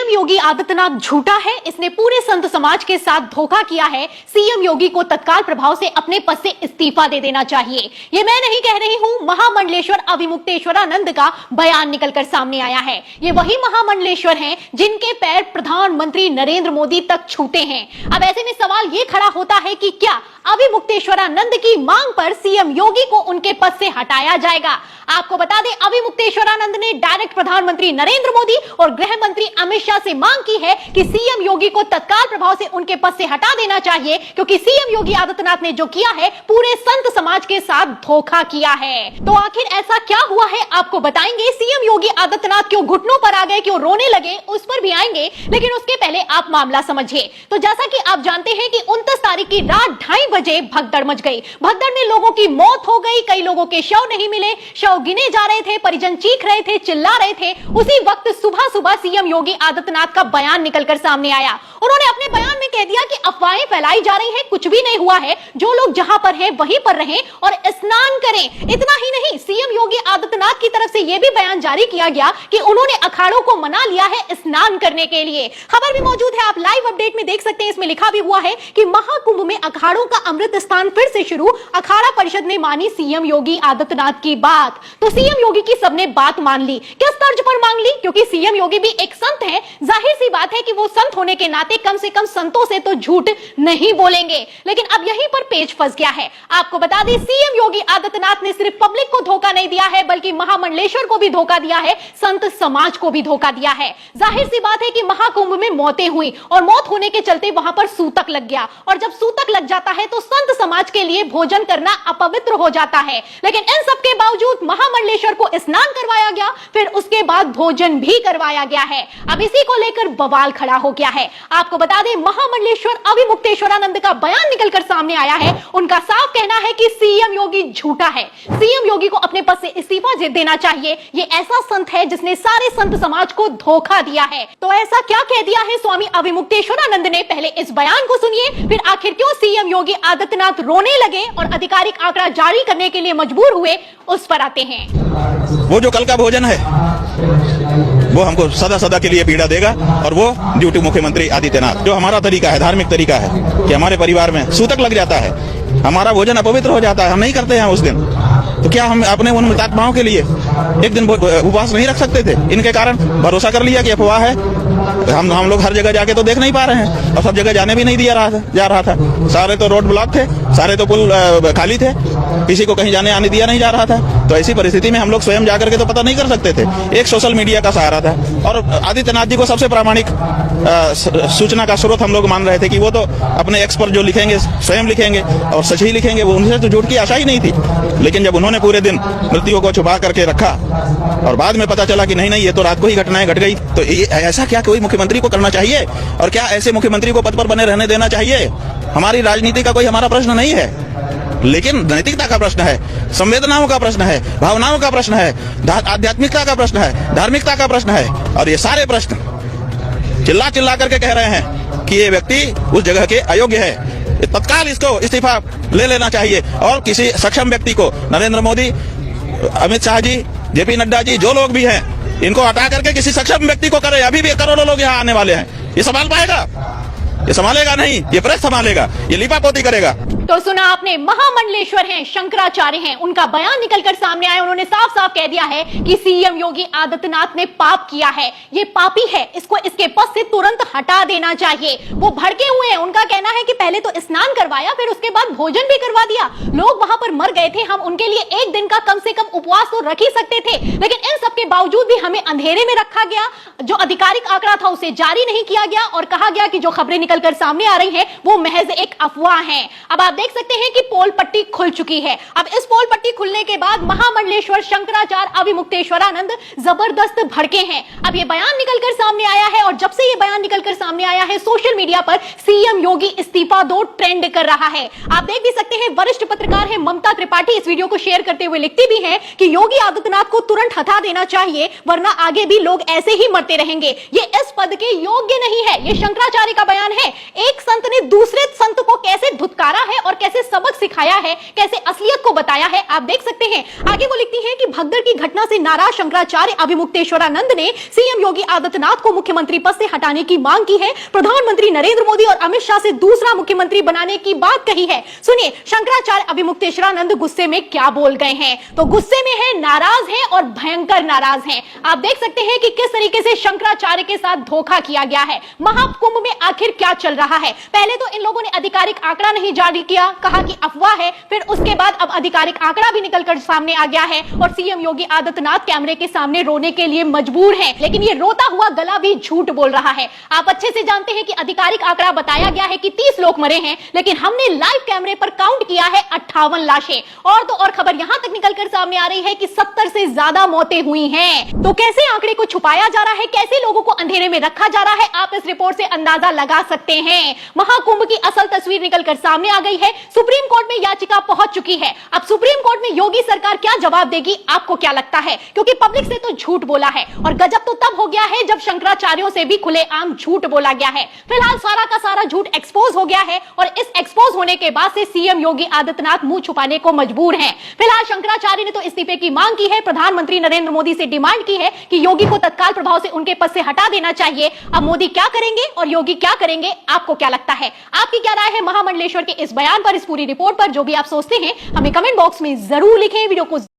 CM Yogi Adityanath झूठा है, इसने पूरे संत समाज के साथ धोखा किया है। सीएम योगी को तत्काल प्रभाव से अपने पद से इस्तीफा दे देना चाहिए। ये मैं नहीं कह रही हूं, महामंडलेश्वर अविमुक्तेश्वरानंद का बयान निकलकर सामने आया है। ये वही महामंडलेश्वर हैं जिनके पैर प्रधानमंत्री नरेंद्र मोदी तक छूते हैं। अब ऐसे में सवाल ये खड़ा होता है कि क्या अविमुक्तेश्वरानंद की मांग पर सीएम योगी को उनके पद से हटाया जाएगा? आपको बता दें, अविमुक्तेश्वरानंद ने डायरेक्ट प्रधानमंत्री नरेंद्र मोदी और गृह मंत्री अमित शाह से मांग की है कि सीएम योगी को तत्काल प्रभाव से उनके पद से हटा देना चाहिए, क्योंकि सीएम योगी आदित्यनाथ ने जो किया है पूरे संत समाज के साथ धोखा किया है। तो आखिर ऐसा क्या हुआ है, आपको बताएंगे। सीएम योगी आदित्यनाथ क्यों घुटनों पर आ गए, क्यों रोने लगे, उस पर भी आएंगे, लेकिन उसके पहले आप मामला समझिए। तो जैसा कि आप जानते हैं कि 29 तारीख की रात 2:30 बजे भगदड़ मच गई। भगदड़ में लोगों की मौत हो गई, कई लोगों के शव नहीं मिले, शव गिने जा रहे थे, परिजन चीख रहे थे, चिल्ला रहे थे। उसी वक्त सुबह सीएम योगी आदित्यनाथ का बयान निकलकर सामने आया। उन्होंने अपने बयान में कह दिया कि अफवाहें फैलाई जा रही हैं, कुछ भी नहीं हुआ है, जो लोग जहां पर हैं वहीं पर रहें और स्नान करें। इतना ही नहीं, सीएम योगी आदित्यनाथ की तरफ से यह भी बयान जारी किया गया कि उन्होंने अखाड़ों को मना लिया है स्नान करने के लिए। खबर भी मौजूद है, आप लाइव अपडेट में देख सकते हैं। इसमें लिखा भी हुआ है कि महाकुंभ में अखाड़ों का अमृत स्थान फिर से शुरू, अखाड़ा परिषद ने मानी सीएम योगी आदित्यनाथ की बात। तो सीएम योगी की सबने बात मान ली। किस तर्ज पर मान ली? क्योंकि सीएम योगी भी एक संत है, जाहिर सी बात है कि वो संत होने के नाते कम से कम संतों से तो झूठ नहीं बोलेंगे। लेकिन अब यहीं पर पेच फंस गया है। आपको बता दें, सीएम योगी आदित्यनाथ ने सिर्फ पब्लिक को धोखा नहीं दिया है, बल्कि महामंडलेश्वर को भी धोखा दिया है, संत समाज को भी धोखा दिया है। जाहिर सी बात है कि महाकुंभ में मौतें हुई और मौत होने के चलते वहां पर सूतक लग गया, और जब सूतक लग जाता है तो संत समाज के लिए भोजन करना अपवित्र हो जाता है। लेकिन इन सब के बावजूद महामंडलेश्वर को स्नान करवाया गया, फिर उसके बाद भोजन भी करवाया गया है। अब इसी को लेकर बवाल खड़ा हो गया है। आपको बता दें, महामंडलेश्वर अविमुक्तेश्वरानंद का बयान निकलकर सामने आया है। उनका साफ कहना है कि सीएम योगी झूठा है, सीएम योगी को अपने पद से इस्तीफा देना चाहिए। ये ऐसा संत है जिसने सारे संत समाज को धोखा दिया है। तो ऐसा क्या कह दिया है स्वामी अविमुक्तेश्वरानंद ने? पहले इस बयान को सुनिए, फिर आखिर क्यों सीएम योगी आदित्यनाथ रोने लगे और आधिकारिक आंकड़ा जारी करने के लिए मजबूर हुए, उस पर आते हैं। वो जो कल का भोजन है वो हमको सदा सदा के लिए पीड़ा देगा, और वो ड्यू टू मुख्यमंत्री आदित्यनाथ। जो हमारा तरीका है, धार्मिक तरीका है कि हमारे परिवार में सूतक लग जाता है, हमारा भोजन अपवित्र हो जाता है, हम नहीं करते हैं उस दिन, तो क्या हम अपने उन मृतात्माओं के लिए एक दिन उपवास नहीं रख सकते थे? इनके कारण भरोसा कर लिया कि अफवाह है। हम लोग हर जगह जाके तो देख नहीं पा रहे हैं, और सब जगह जाने भी नहीं जा रहा था। सारे तो रोड ब्लॉक थे, सारे तो पुल खाली थे, किसी को कहीं जाने आने दिया नहीं जा रहा था। तो ऐसी परिस्थिति में हम लोग स्वयं जाकर के तो पता नहीं कर सकते थे। एक सोशल मीडिया का सहारा था, और आदित्यनाथ जी को सबसे प्रामाणिक सूचना का स्रोत हम लोग मान रहे थे कि वो तो अपने एक्स पर जो लिखेंगे स्वयं लिखेंगे और सच ही लिखेंगे, वो उनसे तो झूठ की आशा ही नहीं थी। लेकिन जब उन्होंने पूरे दिन मृत्यु को छुपा करके रखा और बाद में पता चला कि नहीं ये तो रात को ही घटनाएं घट गई, तो ऐसा क्या कोई मुख्यमंत्री को करना चाहिए? और क्या ऐसे मुख्यमंत्री को पद पर बने रहने देना चाहिए? हमारी राजनीति का कोई हमारा प्रश्न नहीं है, लेकिन नैतिकता का प्रश्न है, संवेदनाओं का प्रश्न है, भावनाओं का प्रश्न है, आध्यात्मिकता का प्रश्न है, धार्मिकता का प्रश्न है। और ये सारे प्रश्न चिल्ला चिल्ला करके कह रहे हैं कि ये व्यक्ति उस जगह के अयोग्य है, तत्काल इसको इस्तीफा ले लेना चाहिए, और किसी सक्षम व्यक्ति को, नरेंद्र मोदी, अमित शाह जी, जेपी नड्डा जी, जो लोग भी हैं, इनको हटा करके किसी सक्षम व्यक्ति को करे। अभी भी करोड़ों लोग यहाँ आने वाले हैं, ये संभाल पाएगा? ये संभालेगा नहीं, ये प्रेस संभालेगा, ये लिपापोती करेगा। तो सुना आपने, महामंडलेश्वर हैं, शंकराचार्य हैं, उनका बयान निकलकर सामने आया। उन्होंने साफ साफ कह दिया है कि सीएम योगी आदित्यनाथ ने पाप किया है, ये पापी है, इसको इसके पद से तुरंत हटा देना चाहिए। वो भड़के हुए हैं। उनका कहना है कि पहले तो स्नान करवाया, फिर उसके बाद भोजन भी करवा दिया। लोग वहां पर मर गए थे, हम उनके लिए एक दिन का कम से कम उपवास तो रख ही सकते थे, लेकिन इन सब के बावजूद भी हमें अंधेरे में रखा गया। जो आधिकारिक आंकड़ा था उसे जारी नहीं किया गया, और कहा गया कि जो खबरें निकलकर सामने आ रही हैं वो महज एक अफवाह है। अब आप देख सकते हैं कि पोल पट्टी खुल चुकी है। अब इस पोल पट्टी खुलने के बाद महामंडलेश्वर शंकराचार्य अविमुक्तेश्वरानंद जबरदस्त भड़के हैं। अब ये बयान निकलकर सामने आया है, और जब से ये बयान निकलकर सामने आया है, सोशल मीडिया पर सीएम योगी इस्तीफा दो ट्रेंड कर रहा है। आप देख भी सकते हैं, वरिष्ठ पत्रकार है ममता त्रिपाठी इस वीडियो को शेयर करते हुए लिखती भी है कि योगी आदित्यनाथ को तुरंत हटा देना चाहिए, वरना आगे भी लोग ऐसे ही मरते रहेंगे। ये इस पद के योग्य नहीं है। ये शंकराचार्य का बयान है। एक संत ने दूसरे संत को कैसे धुतकारा है और कैसे सबक सिखाया है, कैसे असलियत को बताया है, आप देख सकते हैं। आगे वो लिखती हैं कि भगदड़ की घटना से नाराज शंकराचार्य अभिमुक्तेश्वरानंद ने सीएम योगी आदित्यनाथ को मुख्यमंत्री पद से हटाने की मांग की है। प्रधानमंत्री नरेंद्र मोदी और अमित शाह से दूसरा मुख्यमंत्री बनाने की बात कही है। सुनिए शंकराचार्य अभिमुक्तेश्वरानंद गुस्से में क्या बोल गए हैं। तो गुस्से में है, नाराज है और भयंकर नाराज है। आप देख सकते हैं कि किस तरीके से शंकराचार्य के साथ धोखा किया गया है। महाकुंभ में आखिर क्या चल रहा है? पहले तो इन लोगों ने आधिकारिक आंकड़ा नहीं जारी किया, कहा कि अफवाह है। फिर उसके बाद अब आधिकारिक आंकड़ा भी निकलकर सामने आ गया है और सीएम योगी आदित्यनाथ कैमरे के सामने रोने के लिए मजबूर हैं। लेकिन ये रोता हुआ गला भी झूठ बोल रहा है। आप अच्छे से जानते हैं कि आधिकारिक आंकड़ा बताया गया है कि 30 लोग मरे हैं, लेकिन हमने लाइव कैमरे पर काउंट किया है 58 लाशें। और तो और खबर यहां तक निकलकर सामने आ रही है कि 70 से ज्यादा मौतें हुई हैं। तो कैसे आंकड़े को छुपाया जा रहा है, कैसे लोगों को अंधेरे में रखा जा रहा है, आप इस रिपोर्ट से अंदाजा लगा सकते हैं। महाकुंभ की असल तस्वीर निकलकर सामने आ गई है। सुप्रीम कोर्ट में याचिका पहुंच चुकी है। अब सुप्रीम कोर्ट में योगी सरकार क्या जवाब देगी, आपको क्या लगता है? क्योंकि पब्लिक से तो झूठ बोला है और गजब तो तब हो गया है जब शंकराचार्यों से भी खुलेआम झूठ बोला गया है। फिलहाल सारा का सारा झूठ एक्सपोज हो गया है और इस एक्सपोज होने के बाद से सीएम योगी आदित्यनाथ मुंह छुपाने को मजबूर हैं। फिलहाल शंकराचार्य ने तो इस्तीफे की मांग की है। प्रधानमंत्री नरेंद्र मोदी से डिमांड की है कि योगी को तत्काल प्रभाव से उनके पद से हटा देना चाहिए। अब मोदी क्या करेंगे और योगी क्या करेंगे, आपको क्या लगता है? आपकी क्या राय है महामंडलेश्वर के इस बयान पर, इस पूरी रिपोर्ट पर? जो भी आप सोचते हैं हमें कमेंट बॉक्स में जरूर लिखें। वीडियो को